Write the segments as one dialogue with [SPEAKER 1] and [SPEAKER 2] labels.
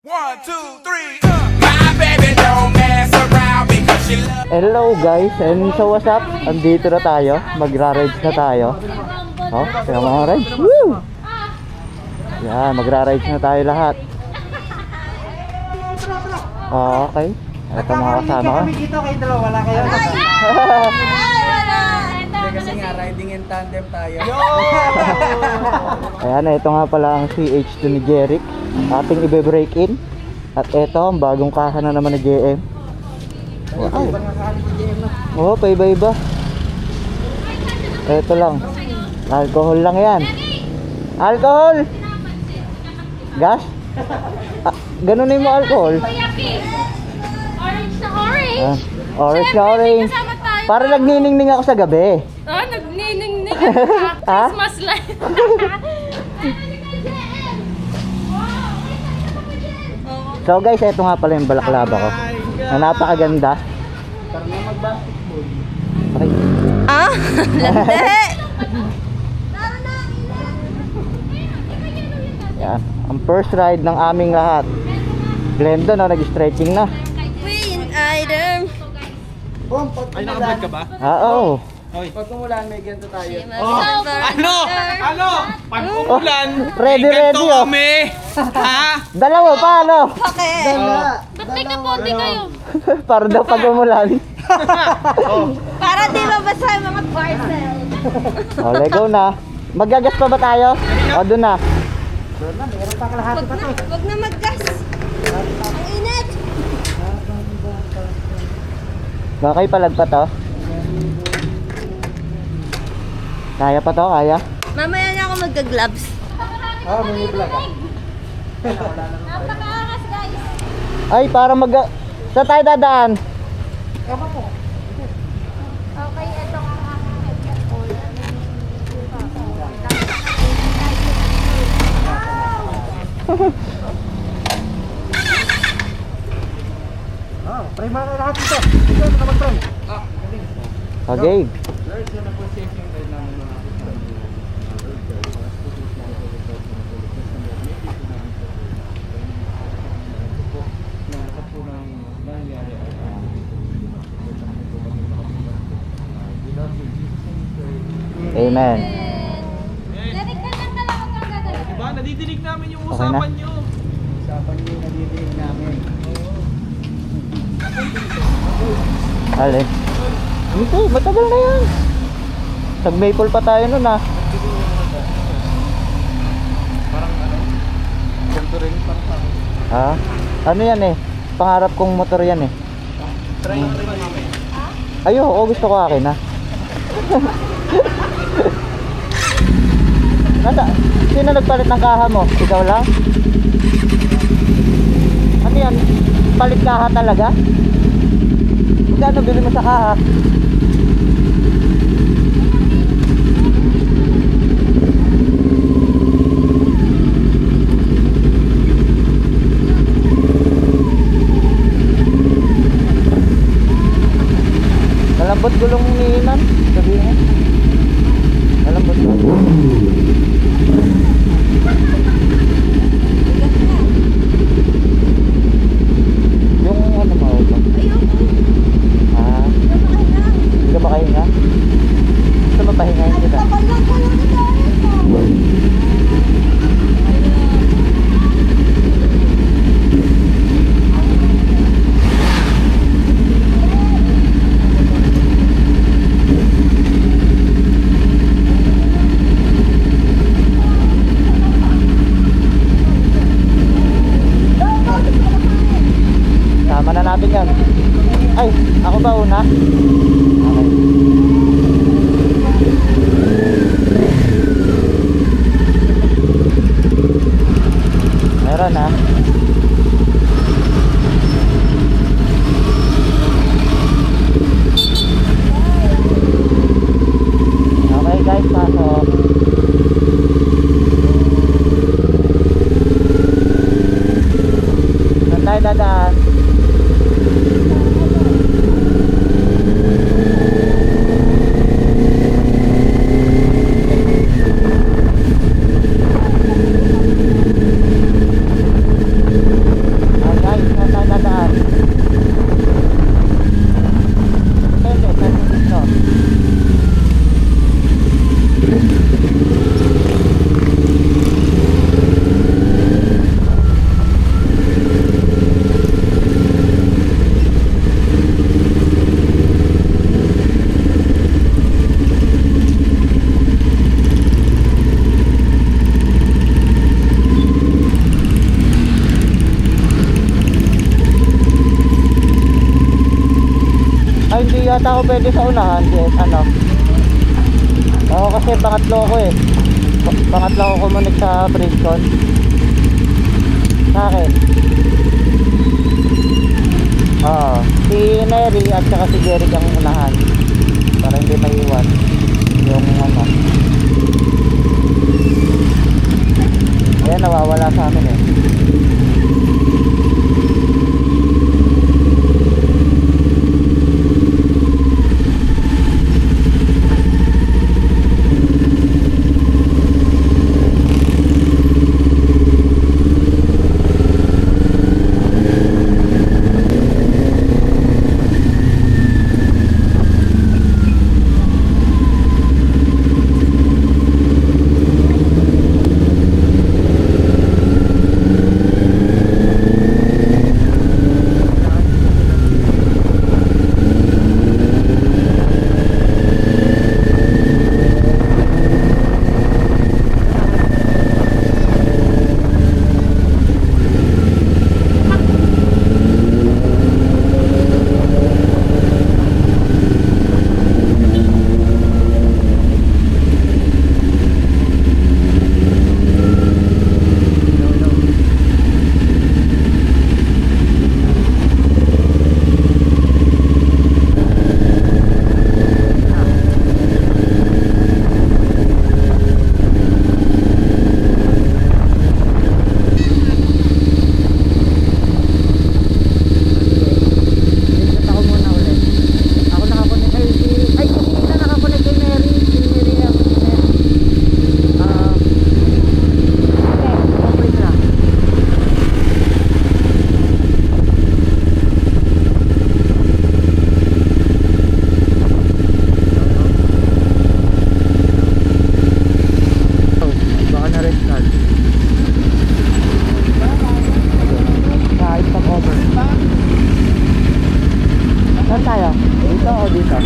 [SPEAKER 1] 1, 2, 3, My baby don't mess around because she loves.
[SPEAKER 2] Hello guys, and so what's up? Andito na tayo, magra-rides na tayo. Oh, kaya mga rides. Woo! Yan, magra-rides na tayo lahat. Oh, okay. Ito mga kasama ko.
[SPEAKER 3] Kami dito kayo dalawa, wala kayo.
[SPEAKER 4] Kasi nga, riding in tandem tayo.
[SPEAKER 2] Ayan, ito nga pala ang CH2 ni Jeric. Ating ibe-break in. At ito, ang bagong kaha na naman ni JM. Wow. Oo, paiba-iba. Ito lang. Alcohol lang yan. Alcohol! Gas? Ah, ganunin mo alcohol.
[SPEAKER 5] Orange na orange.
[SPEAKER 2] Ah, orange na
[SPEAKER 5] Siyempre,
[SPEAKER 2] orange.
[SPEAKER 5] may kasama tayo.
[SPEAKER 2] Para nagniningning ako sa gabi.
[SPEAKER 5] Ah, nagniningning.
[SPEAKER 2] Ha?
[SPEAKER 5] Christmas light.
[SPEAKER 2] So guys, ito nga pala yung balaklava ko. Na napakaganda.
[SPEAKER 4] Para na mag-basketball.
[SPEAKER 2] Ay,
[SPEAKER 5] Ah, lande.
[SPEAKER 2] yan. Ang first ride ng aming lahat. Glendo na, nag-stretching na.
[SPEAKER 5] Queen item.
[SPEAKER 4] Ay, naka-vlog ka ba?
[SPEAKER 2] Ah, oo.
[SPEAKER 4] Pag umulan, may ganito tayo.
[SPEAKER 1] Ano? Pag umulan,
[SPEAKER 2] Ready,
[SPEAKER 1] may ganito
[SPEAKER 2] ready, oh.
[SPEAKER 1] kami. Ha?
[SPEAKER 2] Dalawa pa, ano?
[SPEAKER 5] Ba't may kapote kayo?
[SPEAKER 2] Para daw pag umulan.
[SPEAKER 5] Para di mabasa yung mga parcel.
[SPEAKER 2] O, lego na. Magagas pa ba tayo? O, dun na.
[SPEAKER 5] Wag na maggas. Ang init.
[SPEAKER 2] Okay, palag pa to. Kaya pa to, kaya?
[SPEAKER 5] Mamaya na ako magka-gloves.
[SPEAKER 4] Ah, may vlog ah.
[SPEAKER 5] Napakaangas guys.
[SPEAKER 2] Ay, para Saan tayo dadaan?
[SPEAKER 5] Okay, ito ang aking headphone.
[SPEAKER 3] Ah, prime na lahat dito. Ito na mag-prime.
[SPEAKER 2] Okay.
[SPEAKER 4] Lord, yan ang po-safe yung ride namin mga
[SPEAKER 2] Amen.
[SPEAKER 5] Darik ka lang talaga kagad.
[SPEAKER 1] Diba? Nadidinig namin yung
[SPEAKER 2] Okay
[SPEAKER 1] usapan
[SPEAKER 2] na?
[SPEAKER 1] nyo.
[SPEAKER 4] usapan nyo yung nadidinig namin.
[SPEAKER 2] Alin? Hindi, matagal na yan. Nag-maple pa tayo nun, ah.
[SPEAKER 4] Ganito rin, parang sa akin.
[SPEAKER 2] Ha? Ano yan eh? Pangarap kong motor yan eh.
[SPEAKER 4] Try yung rin namin.
[SPEAKER 2] Ayoko, gusto ko akin, ha. Sino nagpalit ng kaha mo? Ikaw lang? Ano yan? Palit kaha talaga? Magkano bili mo sa kaha? Malambot gulong ni Inan. Sabihin mo. Malambot gulong. Yung ano mo ito? Ah, hindi ka makahinga? Gusto mo pahingahin kita? Tama na natin yan. Ay, ako ba una? Okay. Meron, ha? Okay guys, pasok. Saan tayo dadaan? yata ako pwede sa unahan, ano. Ako kasi pangatlo ako eh. Pangatlo ako kumunod sa Bridgecon. Sa akin. Oo. Si Neri at saka si Jeric ang unahan. Para hindi maiwan. Yung ano. Ayan, nawawala sa amin eh. Saan tayo? Dito o dito?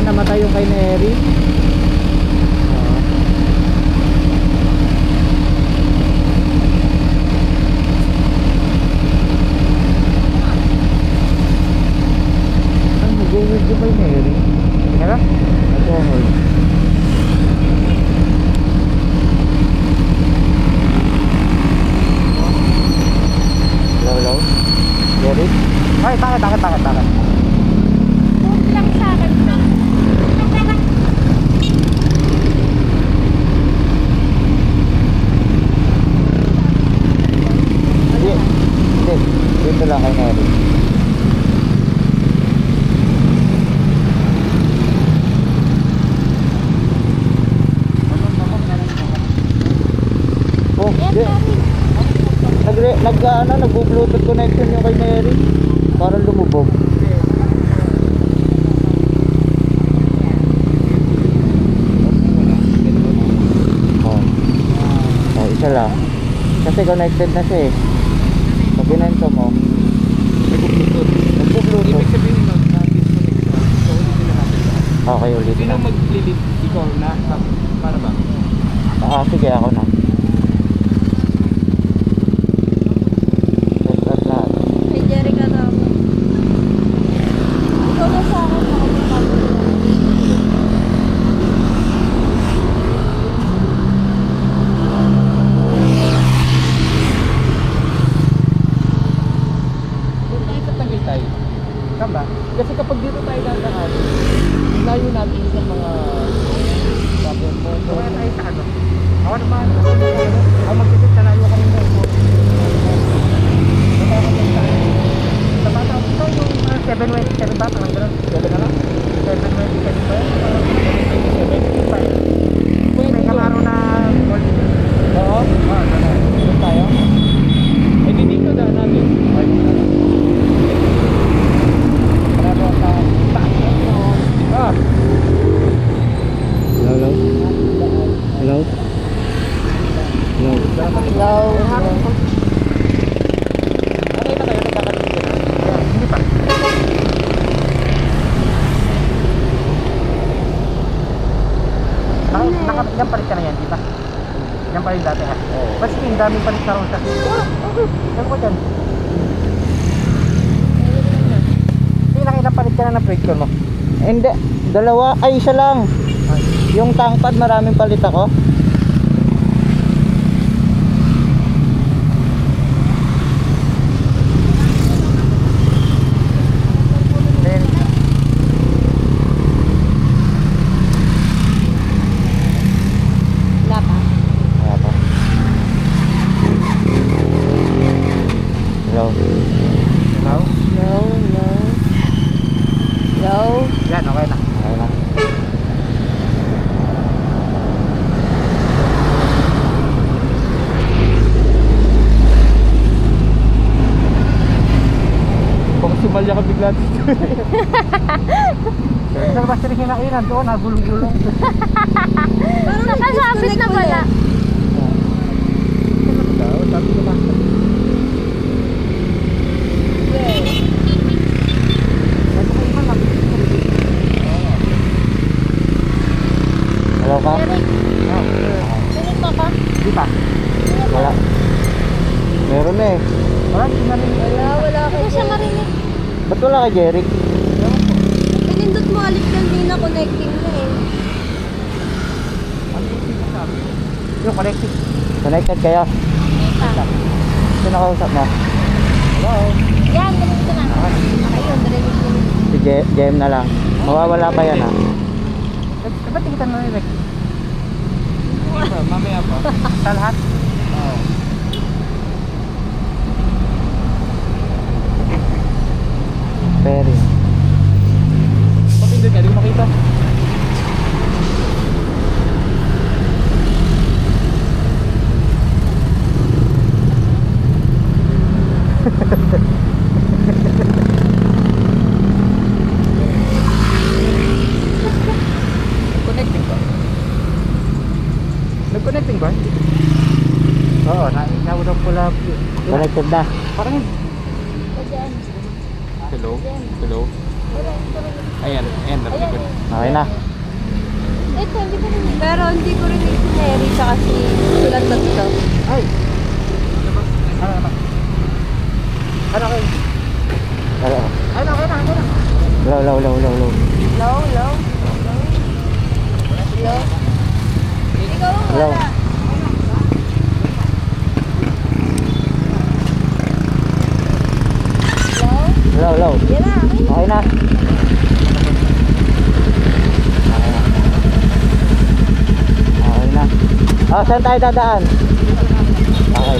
[SPEAKER 2] Namatay yung kay Neri. Ang nag-hold yung kay Neri. Kaya? Nag-hold. Hello? Neri? Ay, bakit?
[SPEAKER 5] Huwag lang sa akin.
[SPEAKER 2] Hindi. Dito lang kay Neri. Oh, di. Nag-Bluetooth connection yung kay Neri. Parang lumubog. Oh, isa lang. Kasi connected na siya eh. Pag ginanto mo, nag-Bluetooth.
[SPEAKER 4] Ibig sabihin mag-disconnect ka. So, ulitin na natin.
[SPEAKER 2] Okay, ulitin
[SPEAKER 4] Sino
[SPEAKER 2] na.
[SPEAKER 4] mag-lead? Ikaw na? Para ba?
[SPEAKER 2] Sige, ako na. Start na.
[SPEAKER 5] Kay Jerica na ako. Ikaw na sa akin. Ako na ako.
[SPEAKER 4] Kung tayo sa Tagaytay, tama? Kasi kapag dito tayo dadaan, layo natin sa mga problem mo. So,
[SPEAKER 3] Kaya tayo sa ano? Ako naman, ako magtitip sa layo kami mo. Sa bata, ito yung 727 ba? Parang gano'n. 7 na lang? 727 ba? Parang 725. Yan palit ka na yan, di ba? Yan pa rin dati ha.
[SPEAKER 2] Oo.
[SPEAKER 3] Basta yung daming palit na rosa. Okay. Yan ko dyan. Ilang palit ka na ng brake mo?
[SPEAKER 2] Hindi, dalawa, ay isa lang. Yung tank pad maraming palit ako.
[SPEAKER 3] Then,
[SPEAKER 5] Wala pa.
[SPEAKER 2] Kaya pa. Hello.
[SPEAKER 3] hello?
[SPEAKER 5] No, no. No.
[SPEAKER 3] Yan, okay na.
[SPEAKER 2] Okay na.
[SPEAKER 4] Kung sumalya ka bigla dito.
[SPEAKER 3] Saan ba sila kinainan doon? Nagulong-gulong.
[SPEAKER 5] Parang nakasabit na pala.
[SPEAKER 3] Sabi ko ba?
[SPEAKER 2] Hello ka?
[SPEAKER 5] Eric, pinit mo ka?
[SPEAKER 3] Di ba?
[SPEAKER 2] Wala. Meron na eh.
[SPEAKER 3] Wala, hindi na rin.
[SPEAKER 5] Wala ka. Hindi siya marinig.
[SPEAKER 2] Ba't wala ka, Jeric?
[SPEAKER 5] Pinindot mo alit kanina connecting na eh.
[SPEAKER 3] Yung connected.
[SPEAKER 2] Connected kayo? Sino kausap mo?
[SPEAKER 3] Hello?
[SPEAKER 5] Yan, narinig ko na. Ayun, narinig ko na.
[SPEAKER 2] Si JM na lang. Mawawala pa yan ha.
[SPEAKER 3] Ba't hindi kita narinig?
[SPEAKER 4] Mamaya pa.
[SPEAKER 3] Sa lahat?
[SPEAKER 4] Oo.
[SPEAKER 2] Ferry.
[SPEAKER 4] Pag hindi ka, di ko makita.
[SPEAKER 3] Connecting ba? Nag-connecting ba? Oo, naudang pula.
[SPEAKER 2] Connected na.
[SPEAKER 3] Parang
[SPEAKER 5] Ayan.
[SPEAKER 4] Hello? Hello? Ayan, ayan, narinig ko na.
[SPEAKER 2] Okay na.
[SPEAKER 5] Ito, hindi ko rin. Pero hindi ko rin si Neri tsaka si Sulat na dito.
[SPEAKER 3] ay. Ano naman? Ano kayo?
[SPEAKER 2] Hello.
[SPEAKER 3] Ano, okay na, okay na.
[SPEAKER 2] Low, low, low, low, low.
[SPEAKER 5] Low, low. Low. Ikaw ang
[SPEAKER 2] Hello.
[SPEAKER 5] wala. Low.
[SPEAKER 2] Low, low.
[SPEAKER 5] Yan na.
[SPEAKER 2] Okay na. Okay na. Ah, saan tayo dadaan? Okay.